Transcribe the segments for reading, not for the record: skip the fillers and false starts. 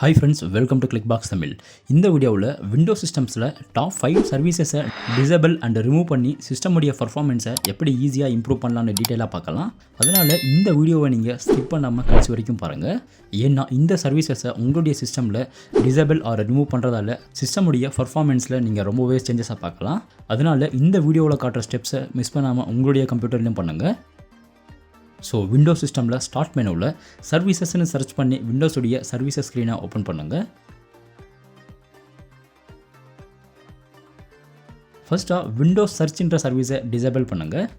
Hi friends, welcome to Clickbox Tamil. இந்த வீடியோவில் Windows சிஸ்டம்ஸில் டாப் 5 சர்வீசஸை டிசேபிள் அண்ட் ரிமூவ் பண்ணி சிஸ்டமுடைய பர்ஃபார்மன்ஸை எப்படி ஈஸியாக இம்ப்ரூவ் பண்ணலான்னு டீட்டெயிலாக பார்க்கலாம். அதனால் இந்த வீடியோவை நீங்கள் ஸ்கிப் பண்ணாமல் கடைசி வரைக்கும் பாருங்கள். ஏன்னா இந்த சர்வீசஸை உங்களுடைய சிஸ்டமில் டிசேபிள் ஆர் ரிமூவ் பண்ணுறதால சிஸ்டமுடைய பர்ஃபார்மன்ஸில் நீங்கள் ரொம்பவே சேஞ்சஸாக பார்க்கலாம். அதனால் இந்த வீடியோவில் காட்டுற ஸ்டெப்ஸை மிஸ் பண்ணாமல் உங்களுடைய கம்ப்யூட்டர்லையும் பண்ணுங்கள். ஸோ விண்டோஸ் சிஸ்டமில் ஸ்டார்ட் மெனுவில் சர்வீசஸ்ன்னு சர்ச் பண்ணி விண்டோஸுடைய சர்வீசஸ் ஸ்க்ரீனை ஓப்பன் பண்ணுங்கள். ஃபர்ஸ்ட்டாக விண்டோஸ் சர்ச்ன்ற சர்வீஸை டிசேபிள் பண்ணுங்கள்.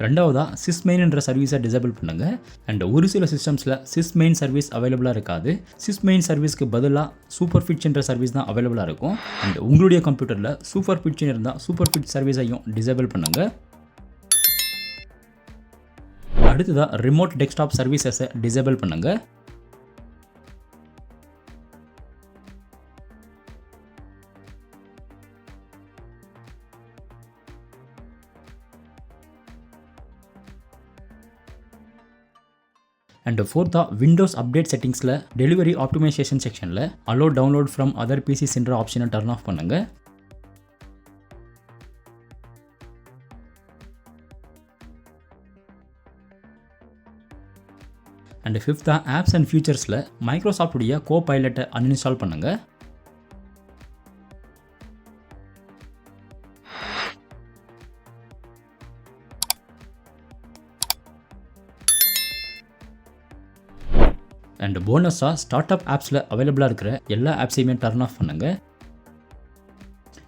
ரெண்டாவதாக சிஸ்மெயின் என்ற சர்வீஸை டிசேபிள் பண்ணுங்கள். அண்ட் ஒரு சில சிஸ்டம்ஸில் சிஸ்மெயின் சர்வீஸ் அவைலபிளாக இருக்காது. சிஸ்மெயின் சர்வீஸ்க்கு பதிலாக சூப்பர் ஃபிட்ச் என்ற சர்வீஸ் தான் அவைலபிளாக இருக்கும். அண்ட் உங்களுடைய கம்ப்யூட்டரில் சூப்பர் ஃபிட்ச்னு இருந்தால் சூப்பர் ஃபிட்ச் சர்வீஸையும் டிசேபிள் பண்ணுங்கள். அடுத்ததாக ரிமோட் டெஸ்க்டாப் சர்வீசஸை டிசேபிள் பண்ணுங்கள். அண்ட் ஃபோர்த்தாக விண்டோஸ் அப்டேட் செட்டிங்ஸில் டெலிவரி ஆப்டிமைசேஷன் செக்ஷனில் allow download from other PCs என்ற ஆப்ஷனை டர்ன் ஆஃப் பண்ணுங்கள். அண்ட் ஃபிஃப்த்தாக ஆப்ஸ் அண்ட் ஃபியூச்சர்ஸில் மைக்ரோசாஃப்டுடைய கோ பைலட்டை அன்இன்ஸ்டால் பண்ணுங்கள். அண்ட் போனஸாக ஸ்டார்ட் அப் ஆப்ஸில் அவைலபிளாக இருக்கிற எல்லா ஆப்ஸையுமே டர்ன் ஆஃப் பண்ணுங்கள்.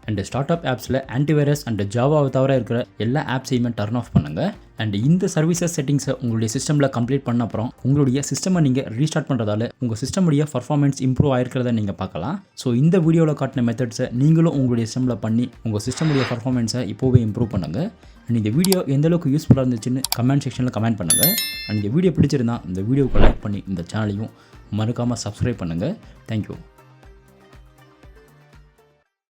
அண்ட் ஸ்டார்ட் அப் ஆப்ஸில் ஆன்டிவைரஸ் அண்ட் ஜாவாவை தவிர இருக்கிற எல்லா ஆப்ஸையுமே டர்ன் ஆஃப் பண்ணுங்கள். அண்ட் இந்த சர்வீசஸ் செட்டிங்ஸை உங்களுடைய சிஸ்டமில் கம்ப்ளீட் பண்ண அப்புறம் உங்களுடைய சிஸ்டமை நீங்கள் ரீஸ்டார்ட் பண்ணுறதால உங்கள் சிஸ்டமுடைய பர்ஃபார்மன்ஸ் இம்ப்ரூவ் ஆகிருக்கிறத நீங்கள் பார்க்கலாம். ஸோ இந்த வீடியோவில் காட்டின மெத்தட்ஸை நீங்களும் உங்களுடைய சிஸ்டமில் பண்ணி உங்கள் சிஸ்டமுடைய பர்ஃபார்மன்ஸை இப்போவே இம்ப்ரூவ் பண்ணுங்கள். அண்ட் இந்த வீடியோ எந்தளவுக்கு யூஸ்ஃபுல்லாக இருந்துச்சுன்னு கமெண்ட் செக்ஷனில் கமெண்ட் பண்ணுங்கள். அண்ட் இந்த வீடியோ பிடிச்சிருந்தா இந்த வீடியோவுக்கு லைக் பண்ணி இந்த சேனலையும் மறக்காமல் சப்ஸ்கிரைப் பண்ணுங்கள். தேங்க்யூ.